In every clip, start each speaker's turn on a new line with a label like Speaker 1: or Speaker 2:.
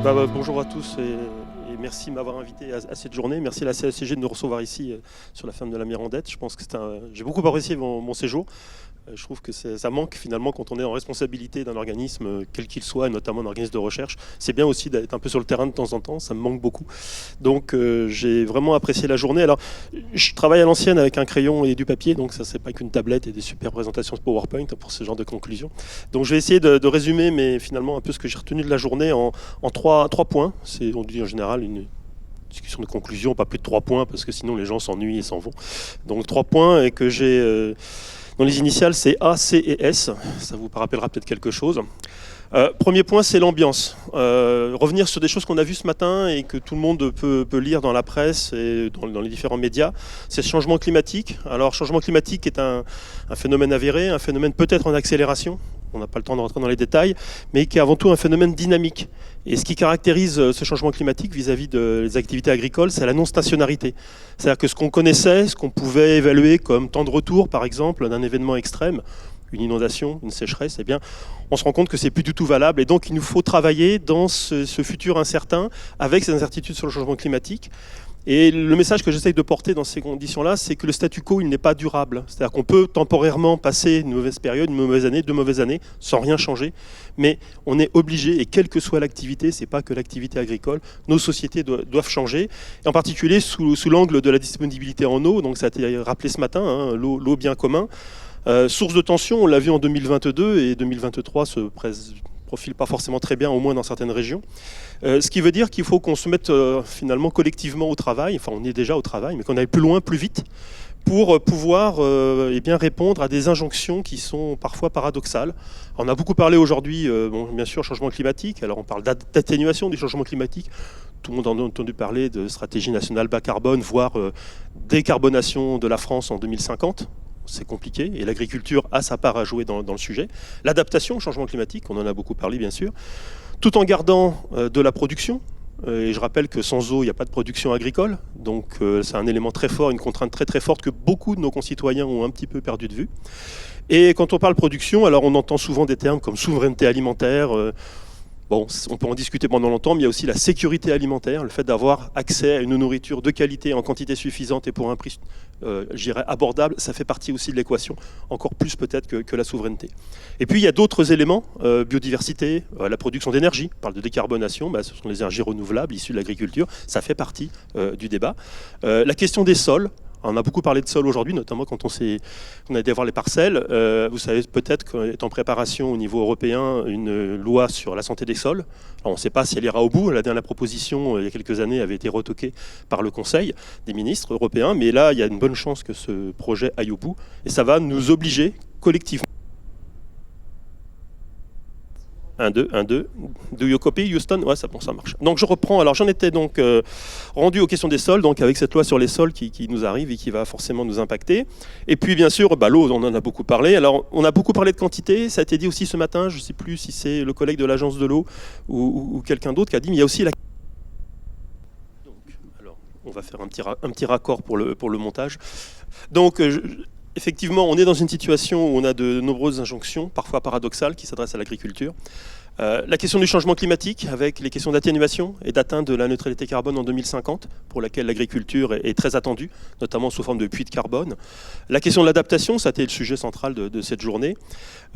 Speaker 1: Bonjour à tous et merci de m'avoir invité à cette journée. Merci à la CSCG de nous recevoir ici sur la ferme de la Mirandette. Je pense que j'ai beaucoup apprécié mon séjour. Je trouve que ça manque finalement quand on est en responsabilité d'un organisme, quel qu'il soit, et notamment un organisme de recherche. C'est bien aussi d'être un peu sur le terrain de temps en temps, ça me manque beaucoup. Donc j'ai vraiment apprécié la journée. Alors je travaille à l'ancienne avec un crayon et du papier, donc ça c'est pas qu'une tablette et des super présentations de PowerPoint pour ce genre de conclusion. Donc je vais essayer de résumer mais finalement un peu ce que j'ai retenu de la journée en trois points. On dit en général une discussion de conclusion, pas plus de 3 points parce que sinon les gens s'ennuient et s'en vont. Donc 3 points et que j'ai... Dans les initiales, c'est A, C et S. Ça vous rappellera peut-être quelque chose. Premier point, c'est l'ambiance. Revenir sur des choses qu'on a vues ce matin et que tout le monde peut lire dans la presse et dans les différents médias. C'est le changement climatique. Alors, changement climatique est un phénomène avéré, un phénomène peut-être en accélération. On n'a pas le temps de rentrer dans les détails, mais qui est avant tout un phénomène dynamique. Et ce qui caractérise ce changement climatique vis-à-vis des activités agricoles, c'est la non-stationnarité. C'est-à-dire que ce qu'on connaissait, ce qu'on pouvait évaluer comme temps de retour, par exemple, d'un événement extrême, une inondation, une sécheresse, eh bien, on se rend compte que c'est plus du tout valable. Et donc, il nous faut travailler dans ce futur incertain, avec ces incertitudes sur le changement climatique. Et le message que j'essaye de porter dans ces conditions-là, c'est que le statu quo, il n'est pas durable. C'est-à-dire qu'on peut temporairement passer une mauvaise période, une mauvaise année, 2 mauvaises années, sans rien changer. Mais on est obligé, et quelle que soit l'activité, c'est pas que l'activité agricole, nos sociétés doivent changer. Et en particulier sous l'angle de la disponibilité en eau, donc ça a été rappelé ce matin, hein, l'eau bien commun. Source de tension, on l'a vu en 2022 et 2023 se profile pas forcément très bien, au moins dans certaines régions. Ce qui veut dire qu'il faut qu'on se mette finalement collectivement au travail, enfin on est déjà au travail, mais qu'on aille plus loin, plus vite, pour pouvoir bien répondre à des injonctions qui sont parfois paradoxales. On a beaucoup parlé aujourd'hui, bien sûr, changement climatique, alors on parle d'atténuation du changement climatique. Tout le monde en a entendu parler de stratégie nationale bas carbone, voire décarbonation de la France en 2050. C'est compliqué, et l'agriculture a sa part à jouer dans le sujet. L'adaptation au changement climatique, on en a beaucoup parlé bien sûr, tout en gardant de la production. Et je rappelle que sans eau, il n'y a pas de production agricole, donc c'est un élément très fort, une contrainte très très forte que beaucoup de nos concitoyens ont un petit peu perdu de vue. Et quand on parle production, alors on entend souvent des termes comme souveraineté alimentaire. Bon, on peut en discuter pendant longtemps, mais il y a aussi la sécurité alimentaire, le fait d'avoir accès à une nourriture de qualité en quantité suffisante et pour un prix, abordable, ça fait partie aussi de l'équation, encore plus peut-être que la souveraineté. Et puis il y a d'autres éléments, biodiversité, la production d'énergie, on parle de décarbonation, ce sont les énergies renouvelables issues de l'agriculture, ça fait partie du débat. La question des sols. On a beaucoup parlé de sol aujourd'hui, notamment quand on a été voir les parcelles. Vous savez peut-être qu'est en préparation au niveau européen une loi sur la santé des sols. Alors on ne sait pas si elle ira au bout. La dernière proposition, il y a quelques années, avait été retoquée par le Conseil des ministres européens. Mais là, il y a une bonne chance que ce projet aille au bout. Et ça va nous obliger collectivement. 1, 2, 1, 2. Do you copy, Houston? Ouais, ça marche. Donc je reprends. Alors j'en étais donc rendu aux questions des sols, donc avec cette loi sur les sols qui nous arrive et qui va forcément nous impacter. Et puis bien sûr, l'eau, on en a beaucoup parlé. Alors on a beaucoup parlé de quantité. Ça a été dit aussi ce matin. Je ne sais plus si c'est le collègue de l'agence de l'eau ou quelqu'un d'autre qui a dit, mais il y a aussi la... Donc, alors, on va faire un petit raccord pour le montage. Donc... Effectivement, on est dans une situation où on a de nombreuses injonctions, parfois paradoxales, qui s'adressent à l'agriculture. La question du changement climatique, avec les questions d'atténuation et d'atteinte de la neutralité carbone en 2050, pour laquelle l'agriculture est très attendue, notamment sous forme de puits de carbone. La question de l'adaptation, ça a été le sujet central de cette journée.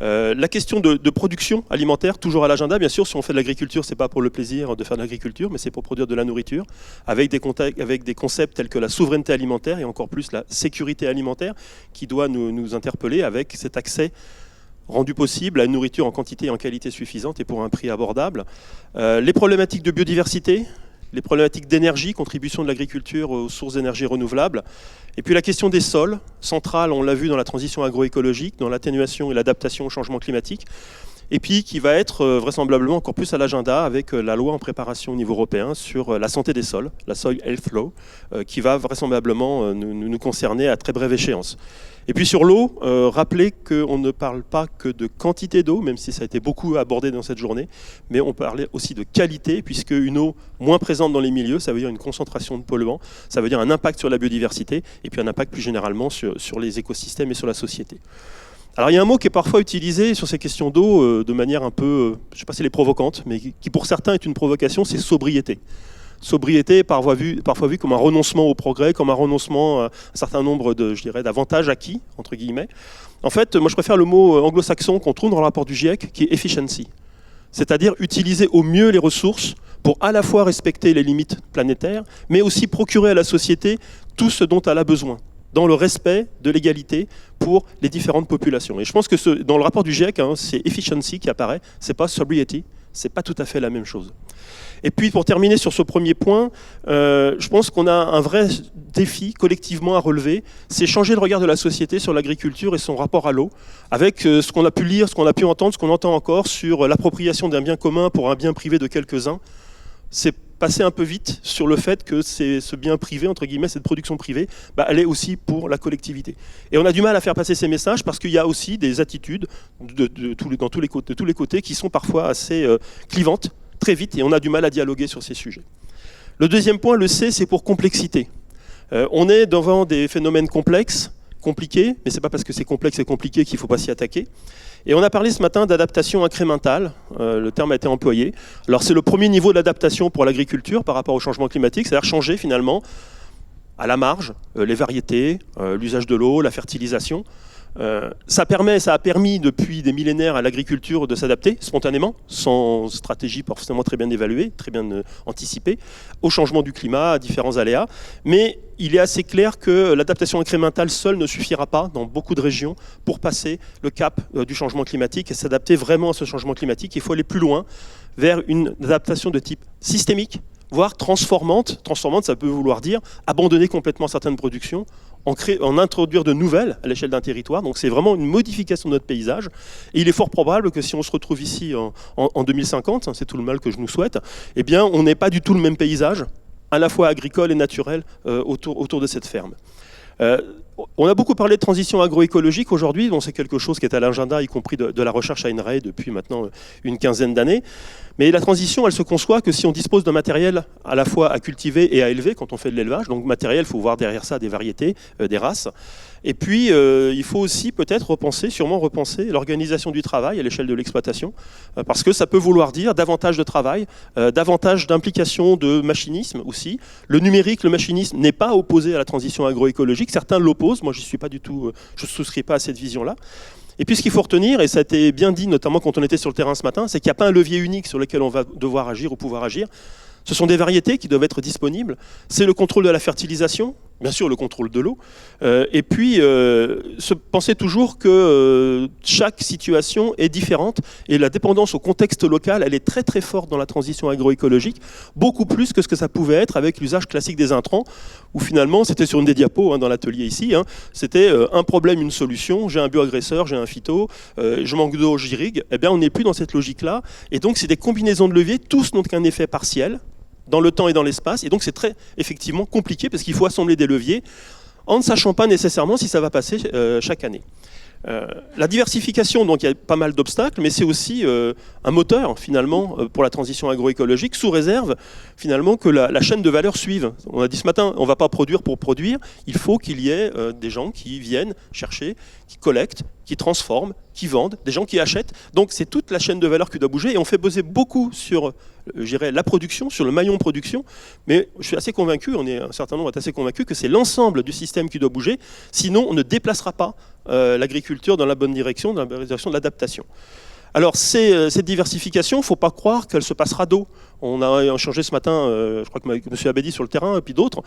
Speaker 1: La question de production alimentaire, toujours à l'agenda. Bien sûr, si on fait de l'agriculture, c'est pas pour le plaisir de faire de l'agriculture, mais c'est pour produire de la nourriture, avec des concepts tels que la souveraineté alimentaire et encore plus la sécurité alimentaire, qui doit nous interpeller avec cet accès rendu possible à une nourriture en quantité et en qualité suffisante et pour un prix abordable. Les problématiques de biodiversité, les problématiques d'énergie, contribution de l'agriculture aux sources d'énergie renouvelables, et puis la question des sols, centrale, on l'a vu dans la transition agroécologique, dans l'atténuation et l'adaptation au changement climatique, et puis qui va être vraisemblablement encore plus à l'agenda avec la loi en préparation au niveau européen sur la santé des sols, la Soil Health Law, qui va vraisemblablement nous concerner à très brève échéance. Et puis sur l'eau, rappelez qu'on ne parle pas que de quantité d'eau, même si ça a été beaucoup abordé dans cette journée, mais on parlait aussi de qualité, puisque une eau moins présente dans les milieux, ça veut dire une concentration de polluants, ça veut dire un impact sur la biodiversité, et puis un impact plus généralement sur les écosystèmes et sur la société. Alors il y a un mot qui est parfois utilisé sur ces questions d'eau de manière un peu, je ne sais pas si elle est provocante, mais qui pour certains est une provocation, c'est sobriété. Sobriété est parfois vue comme un renoncement au progrès, comme un renoncement à un certain nombre de, je dirais, d'avantages acquis, entre guillemets. En fait, moi je préfère le mot anglo-saxon qu'on trouve dans le rapport du GIEC, qui est efficiency. C'est-à-dire utiliser au mieux les ressources pour à la fois respecter les limites planétaires, mais aussi procurer à la société tout ce dont elle a besoin, dans le respect de l'égalité pour les différentes populations. Et je pense que dans le rapport du GIEC, c'est efficiency qui apparaît, c'est pas sobriety, c'est pas tout à fait la même chose. Et puis pour terminer sur ce premier point, je pense qu'on a un vrai défi collectivement à relever, c'est changer le regard de la société sur l'agriculture et son rapport à l'eau, avec ce qu'on a pu lire, ce qu'on a pu entendre, ce qu'on entend encore sur l'appropriation d'un bien commun pour un bien privé de quelques-uns. C'est passer un peu vite sur le fait que ce bien privé, entre guillemets, cette production privée, elle est aussi pour la collectivité. Et on a du mal à faire passer ces messages parce qu'il y a aussi des attitudes de tous les côtés qui sont parfois assez clivantes, très vite, et on a du mal à dialoguer sur ces sujets. Le deuxième point, le C, c'est pour complexité. On est devant des phénomènes complexes, compliqués, mais ce n'est pas parce que c'est complexe et compliqué qu'il ne faut pas s'y attaquer. Et on a parlé ce matin d'adaptation incrémentale, le terme a été employé. Alors c'est le premier niveau d'adaptation pour l'agriculture par rapport au changement climatique, c'est-à-dire changer finalement à la marge les variétés, l'usage de l'eau, la fertilisation. Ça a permis depuis des millénaires à l'agriculture de s'adapter spontanément, sans stratégie forcément très bien évaluée, très bien anticipée, au changement du climat, à différents aléas. Mais il est assez clair que l'adaptation incrémentale seule ne suffira pas dans beaucoup de régions pour passer le cap du changement climatique et s'adapter vraiment à ce changement climatique. Il faut aller plus loin vers une adaptation de type systémique, voire transformante. Transformante, ça peut vouloir dire abandonner complètement certaines productions, en introduire de nouvelles à l'échelle d'un territoire. Donc c'est vraiment une modification de notre paysage. Et il est fort probable que si on se retrouve ici en 2050, c'est tout le mal que je nous souhaite, eh bien on n'est pas du tout le même paysage, à la fois agricole et naturel, autour de cette ferme. On a beaucoup parlé de transition agroécologique aujourd'hui, donc c'est quelque chose qui est à l'agenda, y compris de la recherche à INRAE depuis maintenant une quinzaine d'années. Mais la transition, elle se conçoit que si on dispose d'un matériel à la fois à cultiver et à élever quand on fait de l'élevage. Donc matériel, il faut voir derrière ça des variétés, des races. Et puis, il faut aussi peut-être sûrement repenser l'organisation du travail à l'échelle de l'exploitation, parce que ça peut vouloir dire davantage de travail, davantage d'implication de machinisme aussi. Le numérique, le machinisme n'est pas opposé à la transition agroécologique. Certains l'opposent. Moi, je ne souscris pas à cette vision-là. Et puis ce qu'il faut retenir, et ça a été bien dit notamment quand on était sur le terrain ce matin, c'est qu'il n'y a pas un levier unique sur lequel on va devoir agir ou pouvoir agir. Ce sont des variétés qui doivent être disponibles. C'est le contrôle de la fertilisation, bien sûr le contrôle de l'eau, et puis penser toujours que chaque situation est différente et la dépendance au contexte local, elle est très très forte dans la transition agroécologique, beaucoup plus que ce que ça pouvait être avec l'usage classique des intrants, où finalement c'était sur une des diapos dans l'atelier ici, c'était un problème, une solution, j'ai un bioagresseur, j'ai un phyto, je manque d'eau, j'irrigue, eh bien on n'est plus dans cette logique-là, et donc c'est des combinaisons de leviers, tous n'ont qu'un effet partiel, dans le temps et dans l'espace, et donc c'est très effectivement compliqué parce qu'il faut assembler des leviers en ne sachant pas nécessairement si ça va passer chaque année. La diversification, donc il y a pas mal d'obstacles, mais c'est aussi un moteur finalement pour la transition agroécologique, sous réserve finalement que la chaîne de valeur suive. On a dit ce matin, on ne va pas produire pour produire, il faut qu'il y ait des gens qui viennent chercher, qui collectent, qui transforment, qui vendent, des gens qui achètent. Donc c'est toute la chaîne de valeur qui doit bouger et on fait poser beaucoup sur la production, sur le maillon production, mais je suis assez convaincu, un certain nombre est assez convaincu que c'est l'ensemble du système qui doit bouger, sinon on ne déplacera pas l'agriculture dans la bonne direction, dans la direction de l'adaptation. Alors cette diversification, il ne faut pas croire qu'elle se passera d'eau. On a échangé ce matin, je crois que M. Abedi sur le terrain, et puis d'autres.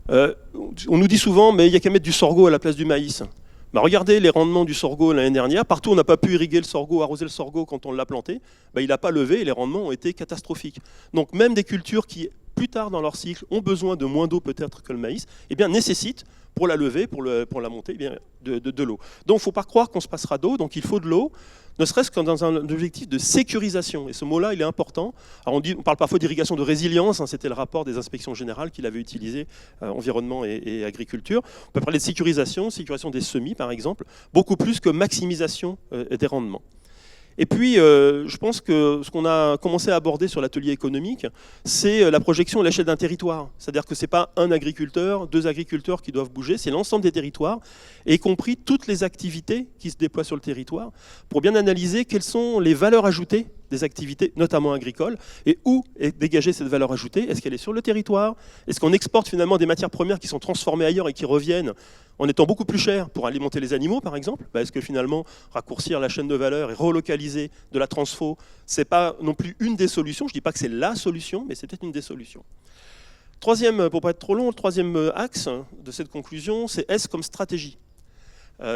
Speaker 1: On nous dit souvent, mais il n'y a qu'à mettre du sorgho à la place du maïs. Regardez les rendements du sorgho l'année dernière. Partout, on n'a pas pu irriguer le sorgho, arroser le sorgho quand on l'a planté. Il n'a pas levé et les rendements ont été catastrophiques. Donc même des cultures qui, plus tard dans leur cycle, ont besoin de moins d'eau peut-être que le maïs, nécessitent, pour la lever, pour la monter, de l'eau. Donc il ne faut pas croire qu'on se passera d'eau, donc il faut de l'eau, ne serait-ce que dans un objectif de sécurisation. Et ce mot-là, il est important. Alors on parle parfois d'irrigation de résilience, c'était le rapport des inspections générales qu'il avait utilisé, environnement et agriculture. On peut parler de sécurisation des semis par exemple, beaucoup plus que maximisation des rendements. Et puis, je pense que ce qu'on a commencé à aborder sur l'atelier économique, c'est la projection à l'échelle d'un territoire. C'est-à-dire que ce n'est pas un agriculteur, deux agriculteurs qui doivent bouger, c'est l'ensemble des territoires, et y compris toutes les activités qui se déploient sur le territoire, pour bien analyser quelles sont les valeurs ajoutées des activités, notamment agricoles, et où est dégagée cette valeur ajoutée. Est-ce qu'elle est sur le territoire? Est-ce qu'on exporte finalement des matières premières qui sont transformées ailleurs et qui reviennent en étant beaucoup plus chères pour alimenter les animaux, par exemple? Est-ce que finalement, raccourcir la chaîne de valeur et relocaliser de la transfo, ce n'est pas non plus une des solutions? Je ne dis pas que c'est la solution, mais c'est peut-être une des solutions. Troisième, pour ne pas être trop long, le troisième axe de cette conclusion, c'est S comme stratégie.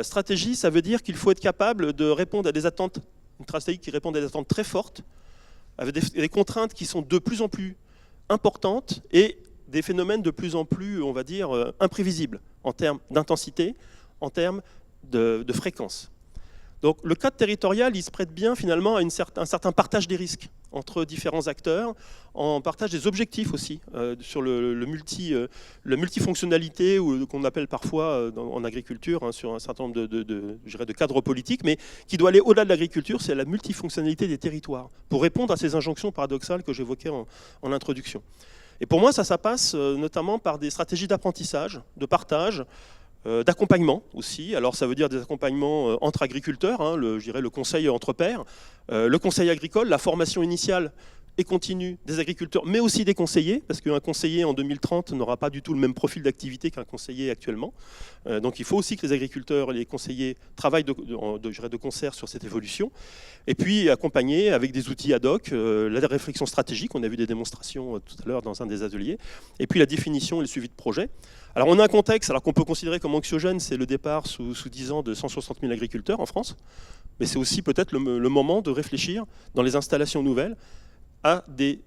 Speaker 1: Stratégie, ça veut dire qu'il faut être capable de répondre à des attentes, une stratégie qui répond à des attentes très fortes, avec des contraintes qui sont de plus en plus importantes et des phénomènes de plus en plus, on va dire, imprévisibles en termes d'intensité, en termes de fréquence. Donc le cadre territorial, il se prête bien finalement à un certain partage des risques entre différents acteurs, en partage des objectifs aussi, sur le multifonctionnalité, ou qu'on appelle parfois en agriculture, sur un certain nombre de cadres politiques, mais qui doit aller au-delà de l'agriculture, c'est la multifonctionnalité des territoires, pour répondre à ces injonctions paradoxales que j'évoquais en introduction. Et pour moi, ça passe notamment par des stratégies d'apprentissage, de partage, d'accompagnement aussi. Alors ça veut dire des accompagnements entre agriculteurs, je dirais le conseil entre pairs, le conseil agricole, la formation initiale et continue des agriculteurs, mais aussi des conseillers, parce qu'un conseiller en 2030 n'aura pas du tout le même profil d'activité qu'un conseiller actuellement. Donc il faut aussi que les agriculteurs et les conseillers travaillent de concert sur cette évolution. Et puis accompagner avec des outils ad hoc, la réflexion stratégique, on a vu des démonstrations tout à l'heure dans un des ateliers, et puis la définition et le suivi de projet. Alors on a un contexte alors qu'on peut considérer comme anxiogène, c'est le départ sous 10 ans de 160 000 agriculteurs en France, mais c'est aussi peut-être le moment de réfléchir dans les installations nouvelles à des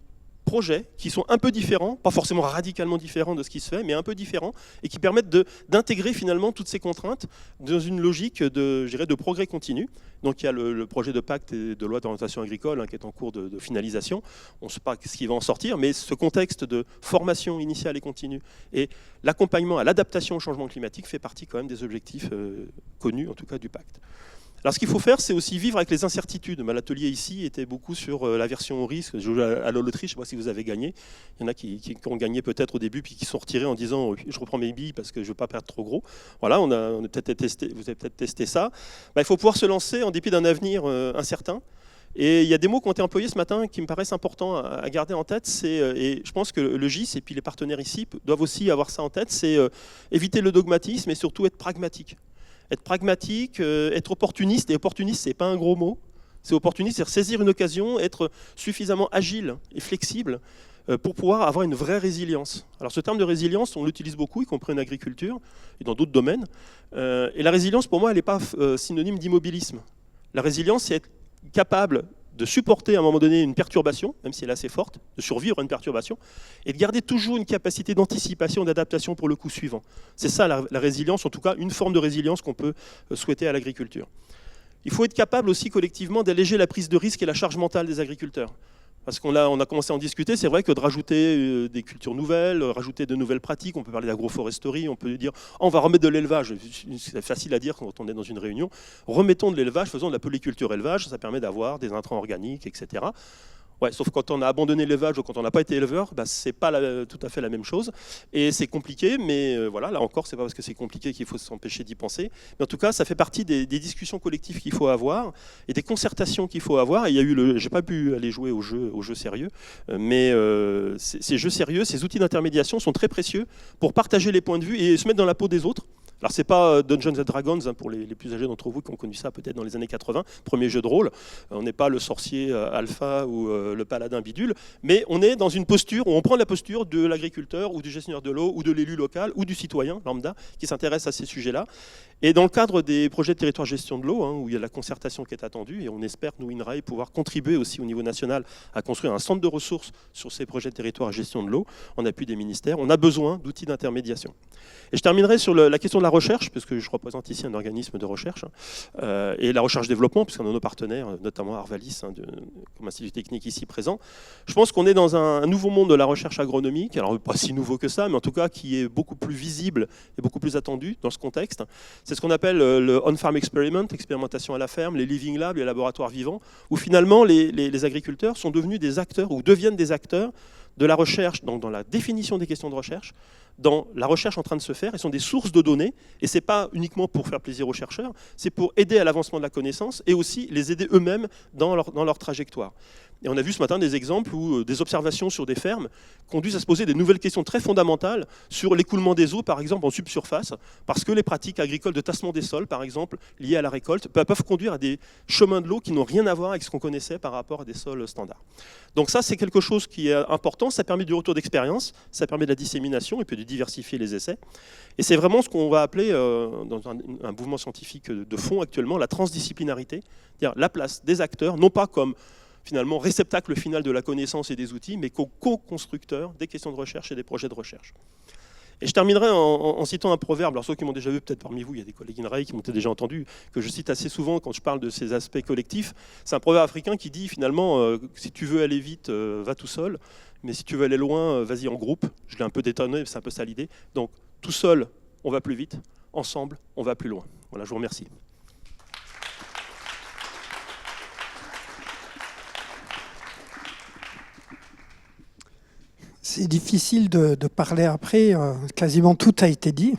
Speaker 1: projets qui sont un peu différents, pas forcément radicalement différents de ce qui se fait, mais un peu différents, et qui permettent d'intégrer finalement toutes ces contraintes dans une logique de progrès continu. Donc il y a le projet de pacte et de loi d'orientation agricole qui est en cours de finalisation. On ne sait pas ce qui va en sortir, mais ce contexte de formation initiale et continue et l'accompagnement à l'adaptation au changement climatique fait partie quand même des objectifs connus, en tout cas du pacte. Alors ce qu'il faut faire, c'est aussi vivre avec les incertitudes. L'atelier ici était beaucoup sur l'aversion au risque. Je joue à la loterie, je ne sais pas si vous avez gagné. Il y en a qui ont gagné peut-être au début, puis qui sont retirés en disant « je reprends mes billes parce que je ne veux pas perdre trop gros ». Voilà, vous avez peut-être testé ça. Il faut pouvoir se lancer en dépit d'un avenir incertain. Et il y a des mots qui ont été employés ce matin qui me paraissent importants à garder en tête. Et je pense que le GIS et puis les partenaires ici doivent aussi avoir ça en tête, c'est éviter le dogmatisme et surtout être pragmatique. Être pragmatique, être opportuniste, et opportuniste, ce n'est pas un gros mot, c'est opportuniste, c'est saisir une occasion, être suffisamment agile et flexible pour pouvoir avoir une vraie résilience. Alors ce terme de résilience, on l'utilise beaucoup, y compris en agriculture et dans d'autres domaines. Et la résilience, pour moi, elle n'est pas synonyme d'immobilisme. La résilience, c'est être capable de supporter à un moment donné une perturbation, même si elle est assez forte, de survivre à une perturbation, et de garder toujours une capacité d'anticipation, d'adaptation pour le coup suivant. C'est ça la résilience, en tout cas une forme de résilience qu'on peut souhaiter à l'agriculture. Il faut être capable aussi collectivement d'alléger la prise de risque et la charge mentale des agriculteurs. Parce qu'on a commencé à en discuter, c'est vrai que de rajouter des cultures nouvelles, rajouter de nouvelles pratiques, on peut parler d'agroforesterie, on peut dire on va remettre de l'élevage, c'est facile à dire quand on est dans une réunion, remettons de l'élevage, faisons de la polyculture élevage, ça permet d'avoir des intrants organiques, etc. Ouais, sauf quand on a abandonné l'élevage ou quand on n'a pas été éleveur, c'est pas tout à fait la même chose. Et c'est compliqué, mais voilà, là encore, c'est pas parce que c'est compliqué qu'il faut s'empêcher d'y penser. Mais en tout cas, ça fait partie des discussions collectives qu'il faut avoir et des concertations qu'il faut avoir. Et il y a eu j'ai pas pu aller jouer aux jeux sérieux, mais ces jeux sérieux, ces outils d'intermédiation sont très précieux pour partager les points de vue et se mettre dans la peau des autres. Alors c'est pas Dungeons & Dragons, pour les plus âgés d'entre vous qui ont connu ça peut-être dans les années 80, premier jeu de rôle. On n'est pas le sorcier alpha ou le paladin bidule, mais on est dans une posture où on prend la posture de l'agriculteur ou du gestionnaire de l'eau ou de l'élu local ou du citoyen lambda qui s'intéresse à ces sujets-là. Et dans le cadre des projets de territoire gestion de l'eau, où il y a la concertation qui est attendue, et on espère, nous, INRAE, pouvoir contribuer aussi au niveau national à construire un centre de ressources sur ces projets de territoire gestion de l'eau, en appui des ministères, on a besoin d'outils d'intermédiation. Et je terminerai sur la question de la recherche, puisque je représente ici un organisme de recherche, et la recherche-développement, puisqu'on a nos partenaires, notamment Arvalis, comme institut technique ici présent. Je pense qu'on est dans un nouveau monde de la recherche agronomique, alors pas si nouveau que ça, mais en tout cas qui est beaucoup plus visible et beaucoup plus attendu dans ce contexte. C'est ce qu'on appelle le on-farm experiment, expérimentation à la ferme, les living labs, les laboratoires vivants, où finalement les agriculteurs sont devenus des acteurs, ou deviennent des acteurs de la recherche, donc dans la définition des questions de recherche, dans la recherche en train de se faire, ils sont des sources de données, et ce n'est pas uniquement pour faire plaisir aux chercheurs, c'est pour aider à l'avancement de la connaissance, et aussi les aider eux-mêmes dans leur trajectoire. Et on a vu ce matin des exemples où des observations sur des fermes conduisent à se poser des nouvelles questions très fondamentales sur l'écoulement des eaux, par exemple, en subsurface, parce que les pratiques agricoles de tassement des sols, par exemple, liées à la récolte, peuvent conduire à des chemins de l'eau qui n'ont rien à voir avec ce qu'on connaissait par rapport à des sols standards. Donc ça, c'est quelque chose qui est important, ça permet du retour d'expérience, ça permet de la dissémination et puis de diversifier les essais. Et c'est vraiment ce qu'on va appeler, dans un mouvement scientifique de fond actuellement, la transdisciplinarité, c'est-à-dire la place des acteurs, non pas comme finalement réceptacle final de la connaissance et des outils, mais co-constructeur des questions de recherche et des projets de recherche. Et je terminerai en citant un proverbe. Alors ceux qui m'ont déjà vu, peut-être parmi vous, il y a des collègues INRAE qui m'ont déjà entendu, que je cite assez souvent quand je parle de ces aspects collectifs. C'est un proverbe africain qui dit finalement, si tu veux aller vite, va tout seul, mais si tu veux aller loin, vas-y en groupe. Je l'ai un peu détonné, c'est un peu ça l'idée. Donc tout seul, on va plus vite, ensemble, on va plus loin. Voilà, je vous remercie.
Speaker 2: C'est difficile de parler après, quasiment tout a été dit.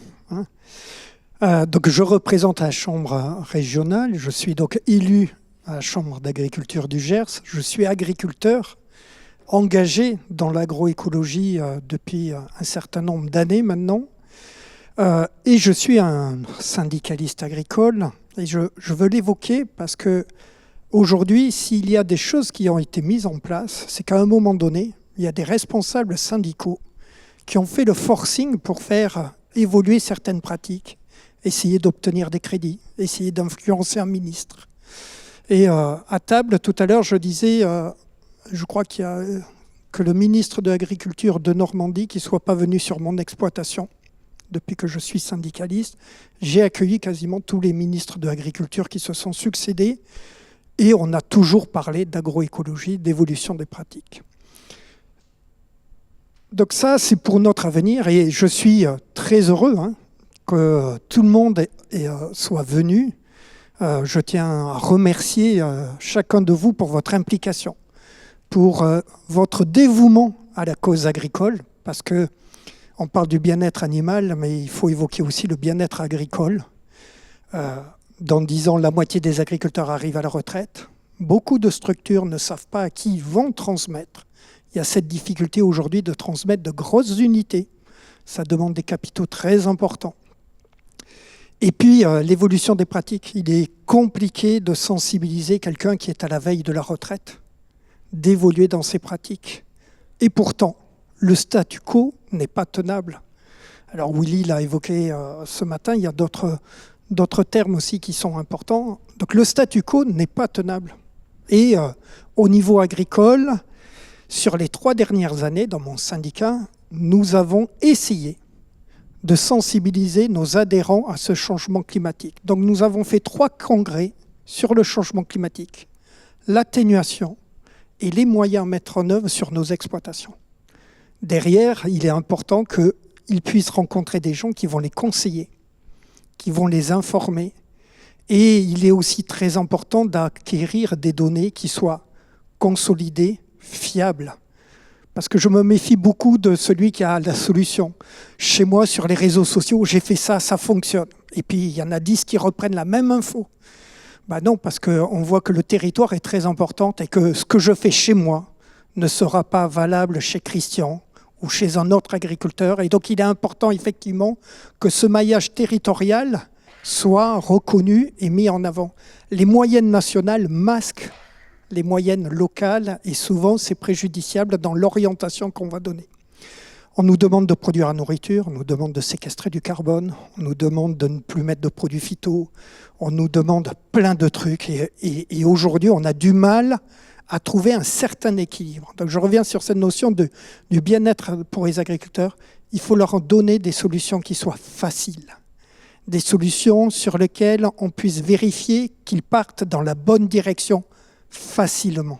Speaker 2: Donc je représente la Chambre régionale, je suis donc élu à la Chambre d'agriculture du Gers, je suis agriculteur engagé dans l'agroécologie depuis un certain nombre d'années maintenant, et je suis un syndicaliste agricole, et je veux l'évoquer parce que aujourd'hui, s'il y a des choses qui ont été mises en place, c'est qu'à un moment donné, il y a des responsables syndicaux qui ont fait le forcing pour faire évoluer certaines pratiques, essayer d'obtenir des crédits, essayer d'influencer un ministre. Et à table, tout à l'heure, je disais, je crois qu'il y a que le ministre de l'Agriculture de Normandie qui ne soit pas venu sur mon exploitation depuis que je suis syndicaliste. J'ai accueilli quasiment tous les ministres de l'Agriculture qui se sont succédés et on a toujours parlé d'agroécologie, d'évolution des pratiques. Donc ça, c'est pour notre avenir et je suis très heureux que tout le monde soit venu. Je tiens à remercier chacun de vous pour votre implication, pour votre dévouement à la cause agricole, parce qu'on parle du bien-être animal, mais il faut évoquer aussi le bien-être agricole. Dans 10 ans, la moitié des agriculteurs arrivent à la retraite. Beaucoup de structures ne savent pas à qui ils vont transmettre. Il y a cette difficulté aujourd'hui de transmettre de grosses unités. Ça demande des capitaux très importants. Et puis, l'évolution des pratiques. Il est compliqué de sensibiliser quelqu'un qui est à la veille de la retraite, d'évoluer dans ses pratiques. Et pourtant, le statu quo n'est pas tenable. Alors Willy l'a évoqué ce matin, il y a d'autres termes aussi qui sont importants. Donc le statu quo n'est pas tenable. Et au niveau agricole, sur les 3 dernières années, dans mon syndicat, nous avons essayé de sensibiliser nos adhérents à ce changement climatique. Donc nous avons fait 3 congrès sur le changement climatique, l'atténuation et les moyens à mettre en œuvre sur nos exploitations. Derrière, il est important qu'ils puissent rencontrer des gens qui vont les conseiller, qui vont les informer. Et il est aussi très important d'acquérir des données qui soient consolidées, fiables. Parce que je me méfie beaucoup de celui qui a la solution. Chez moi, sur les réseaux sociaux, j'ai fait ça, ça fonctionne. Et puis, il y en a 10 qui reprennent la même info. Ben non, parce qu'on voit que le territoire est très important et que ce que je fais chez moi ne sera pas valable chez Christian ou chez un autre agriculteur. Et donc, il est important, effectivement, que ce maillage territorial soit reconnu et mis en avant. Les moyennes nationales masquent les moyennes locales et souvent c'est préjudiciable dans l'orientation qu'on va donner. On nous demande de produire la nourriture, on nous demande de séquestrer du carbone, on nous demande de ne plus mettre de produits phyto, on nous demande plein de trucs et aujourd'hui on a du mal à trouver un certain équilibre. Donc je reviens sur cette notion du bien-être pour les agriculteurs. Il faut leur donner des solutions qui soient faciles, des solutions sur lesquelles on puisse vérifier qu'ils partent dans la bonne direction facilement.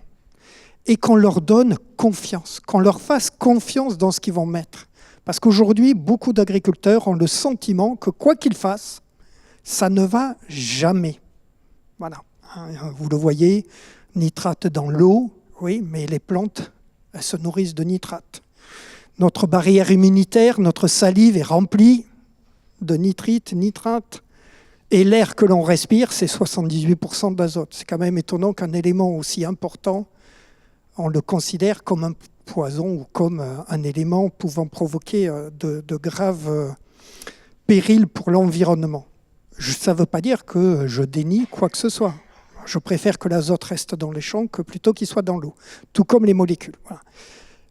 Speaker 2: Et qu'on leur donne confiance, qu'on leur fasse confiance dans ce qu'ils vont mettre. Parce qu'aujourd'hui, beaucoup d'agriculteurs ont le sentiment que quoi qu'ils fassent, ça ne va jamais. Voilà. Vous le voyez, nitrate dans l'eau, oui, mais les plantes, elles se nourrissent de nitrate. Notre barrière immunitaire, notre salive est remplie de nitrite, nitrate. Et l'air que l'on respire, c'est 78% d'azote. C'est quand même étonnant qu'un élément aussi important, on le considère comme un poison ou comme un élément pouvant provoquer de graves périls pour l'environnement. Ça ne veut pas dire que je dénie quoi que ce soit. Je préfère que l'azote reste dans les champs que plutôt qu'il soit dans l'eau, tout comme les molécules. Voilà.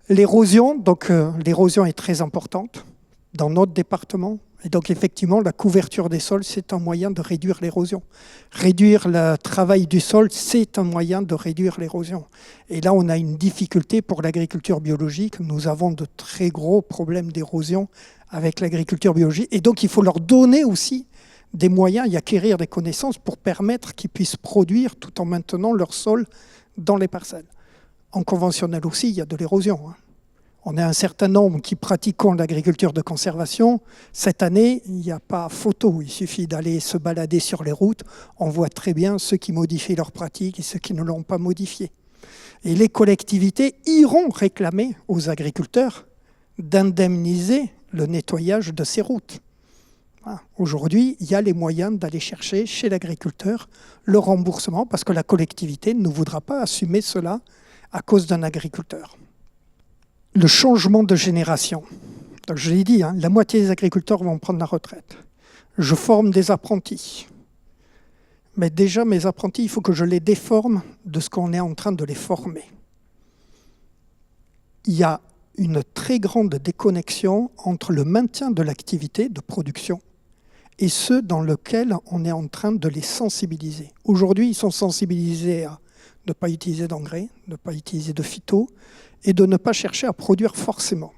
Speaker 2: L'érosion, donc l'érosion est très importante dans notre département. Et donc effectivement, la couverture des sols, c'est un moyen de réduire l'érosion. Réduire le travail du sol, c'est un moyen de réduire l'érosion. Et là, on a une difficulté pour l'agriculture biologique. Nous avons de très gros problèmes d'érosion avec l'agriculture biologique. Et donc, il faut leur donner aussi des moyens et acquérir des connaissances pour permettre qu'ils puissent produire tout en maintenant leur sol dans les parcelles. En conventionnel aussi, il y a de l'érosion. On est un certain nombre qui pratiquons l'agriculture de conservation. Cette année, il n'y a pas photo. Il suffit d'aller se balader sur les routes. On voit très bien ceux qui modifient leurs pratiques et ceux qui ne l'ont pas modifié. Et les collectivités iront réclamer aux agriculteurs d'indemniser le nettoyage de ces routes. Aujourd'hui, il y a les moyens d'aller chercher chez l'agriculteur le remboursement parce que la collectivité ne voudra pas assumer cela à cause d'un agriculteur. Le changement de génération. Donc je l'ai dit, la moitié des agriculteurs vont prendre la retraite. Je forme des apprentis. Mais déjà, mes apprentis, il faut que je les déforme de ce qu'on est en train de les former. Il y a une très grande déconnexion entre le maintien de l'activité de production et ceux dans lesquels on est en train de les sensibiliser. Aujourd'hui, ils sont sensibilisés à ne pas utiliser d'engrais, ne pas utiliser de phyto, et de ne pas chercher à produire forcément.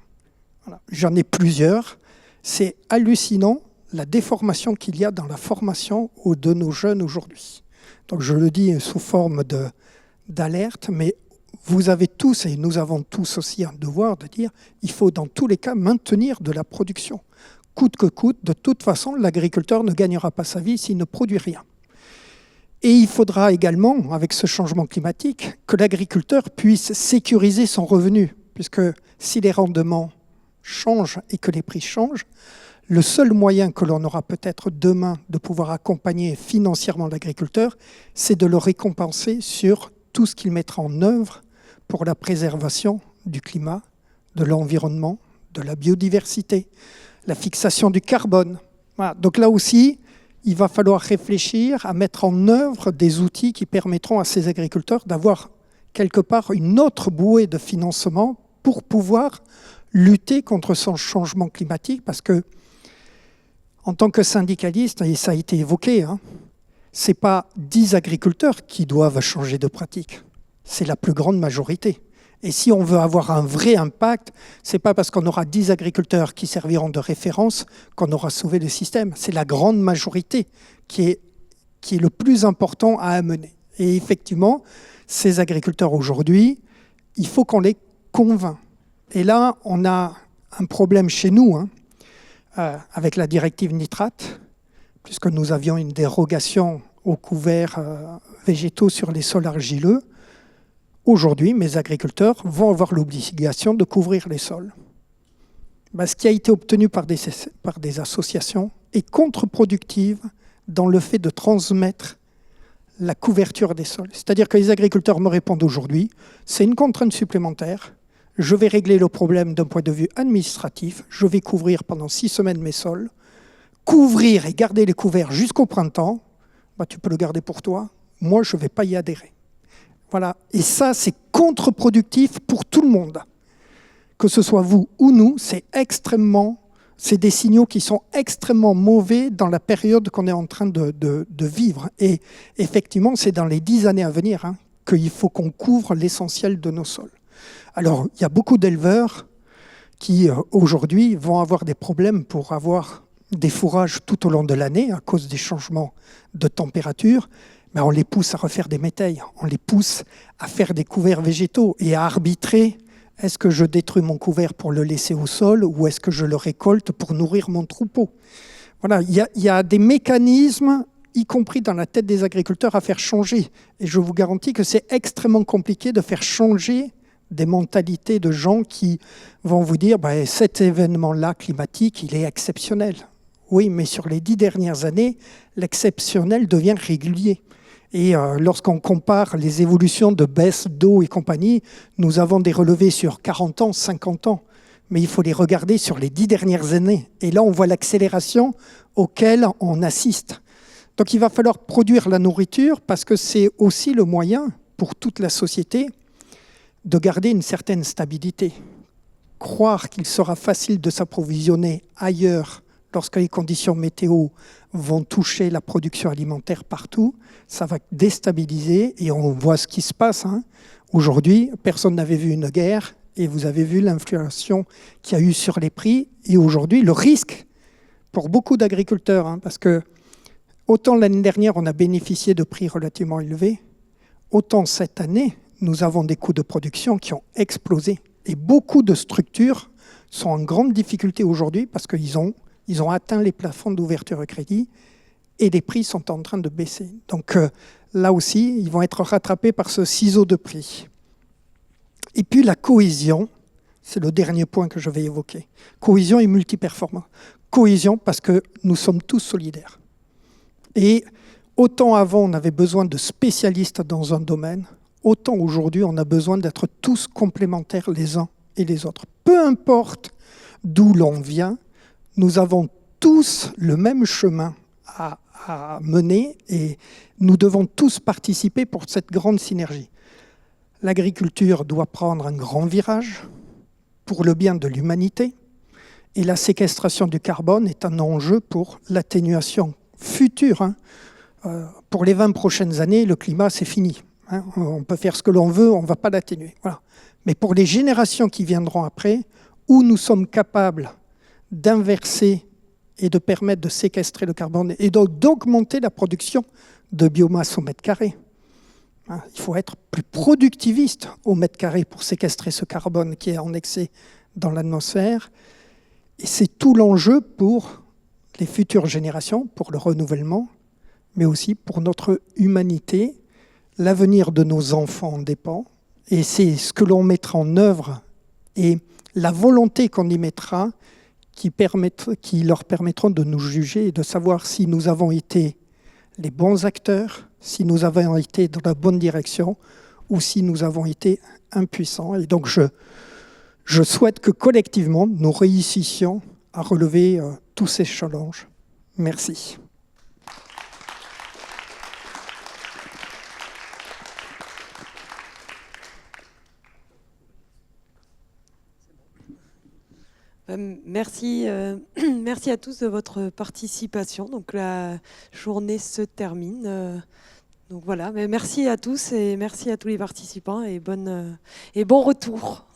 Speaker 2: Voilà. J'en ai plusieurs. C'est hallucinant la déformation qu'il y a dans la formation de nos jeunes aujourd'hui. Donc je le dis sous forme d'alerte, mais vous avez tous, et nous avons tous aussi un devoir de dire, il faut dans tous les cas maintenir de la production. Coûte que coûte, de toute façon, l'agriculteur ne gagnera pas sa vie s'il ne produit rien. Et il faudra également, avec ce changement climatique, que l'agriculteur puisse sécuriser son revenu, puisque si les rendements changent et que les prix changent, le seul moyen que l'on aura peut-être demain de pouvoir accompagner financièrement l'agriculteur, c'est de le récompenser sur tout ce qu'il mettra en œuvre pour la préservation du climat, de l'environnement, de la biodiversité, la fixation du carbone. Voilà. Donc là aussi, il va falloir réfléchir à mettre en œuvre des outils qui permettront à ces agriculteurs d'avoir quelque part une autre bouée de financement pour pouvoir lutter contre ce changement climatique. Parce que, en tant que syndicaliste, et ça a été évoqué, ce n'est pas 10 agriculteurs qui doivent changer de pratique, c'est la plus grande majorité. Et si on veut avoir un vrai impact, ce n'est pas parce qu'on aura 10 agriculteurs qui serviront de référence qu'on aura sauvé le système. C'est la grande majorité qui est le plus important à amener. Et effectivement, ces agriculteurs aujourd'hui, il faut qu'on les convainc. Et là, on a un problème chez nous, avec la directive nitrate, puisque nous avions une dérogation aux couverts végétaux sur les sols argileux. Aujourd'hui, mes agriculteurs vont avoir l'obligation de couvrir les sols. Ce qui a été obtenu par des associations est contre-productif dans le fait de transmettre la couverture des sols. C'est-à-dire que les agriculteurs me répondent aujourd'hui, c'est une contrainte supplémentaire, je vais régler le problème d'un point de vue administratif, je vais couvrir pendant 6 semaines mes sols, couvrir et garder les couverts jusqu'au printemps, tu peux le garder pour toi, moi je ne vais pas y adhérer. Voilà. Et ça, c'est contre-productif pour tout le monde. Que ce soit vous ou nous, c'est des signaux qui sont extrêmement mauvais dans la période qu'on est en train de vivre. Et effectivement, c'est dans les 10 années à venir qu'il faut qu'on couvre l'essentiel de nos sols. Alors, il y a beaucoup d'éleveurs qui, aujourd'hui, vont avoir des problèmes pour avoir des fourrages tout au long de l'année à cause des changements de température, mais on les pousse à refaire des métailles, on les pousse à faire des couverts végétaux et à arbitrer. Est-ce que je détruis mon couvert pour le laisser au sol ou est-ce que je le récolte pour nourrir mon troupeau? Voilà, il y a des mécanismes, y compris dans la tête des agriculteurs, à faire changer. Et je vous garantis que c'est extrêmement compliqué de faire changer des mentalités de gens qui vont vous dire cet événement-là climatique, il est exceptionnel. Oui, mais sur les 10 dernières années, l'exceptionnel devient régulier. Et lorsqu'on compare les évolutions de baisse d'eau et compagnie, nous avons des relevés sur 40 ans, 50 ans. Mais il faut les regarder sur les 10 dernières années. Et là, on voit l'accélération auquel on assiste. Donc il va falloir produire la nourriture parce que c'est aussi le moyen pour toute la société de garder une certaine stabilité. Croire qu'il sera facile de s'approvisionner ailleurs lorsque les conditions météo vont toucher la production alimentaire partout, ça va déstabiliser et on voit ce qui se passe. Aujourd'hui, personne n'avait vu une guerre et vous avez vu l'inflation qu'il y a eu sur les prix. Et aujourd'hui, le risque pour beaucoup d'agriculteurs, parce que autant l'année dernière, on a bénéficié de prix relativement élevés, autant cette année, nous avons des coûts de production qui ont explosé. Et beaucoup de structures sont en grande difficulté aujourd'hui parce qu'ils ont atteint les plafonds d'ouverture de crédit et les prix sont en train de baisser. Donc là aussi, ils vont être rattrapés par ce ciseau de prix. Et puis la cohésion, c'est le dernier point que je vais évoquer. Cohésion et multiperformance. Cohésion parce que nous sommes tous solidaires. Et autant avant on avait besoin de spécialistes dans un domaine, autant aujourd'hui on a besoin d'être tous complémentaires les uns et les autres. Peu importe d'où l'on vient, nous avons tous le même chemin à mener et nous devons tous participer pour cette grande synergie. L'agriculture doit prendre un grand virage pour le bien de l'humanité et la séquestration du carbone est un enjeu pour l'atténuation future. Pour les 20 prochaines années, le climat, c'est fini. On peut faire ce que l'on veut, on ne va pas l'atténuer. Voilà. Mais pour les générations qui viendront après, où nous sommes capables d'inverser et de permettre de séquestrer le carbone et donc d'augmenter la production de biomasse au mètre carré. Il faut être plus productiviste au mètre carré pour séquestrer ce carbone qui est en excès dans l'atmosphère. Et c'est tout l'enjeu pour les futures générations, pour le renouvellement, mais aussi pour notre humanité. L'avenir de nos enfants en dépend. Et c'est ce que l'on mettra en œuvre et la volonté qu'on y mettra qui leur permettront de nous juger et de savoir si nous avons été les bons acteurs, si nous avons été dans la bonne direction ou si nous avons été impuissants. Et donc je souhaite que collectivement, nous réussissions à relever tous ces challenges. Merci.
Speaker 3: Merci, merci à tous de votre participation. Donc la journée se termine. Donc voilà, mais merci à tous et merci à tous les participants et bon retour.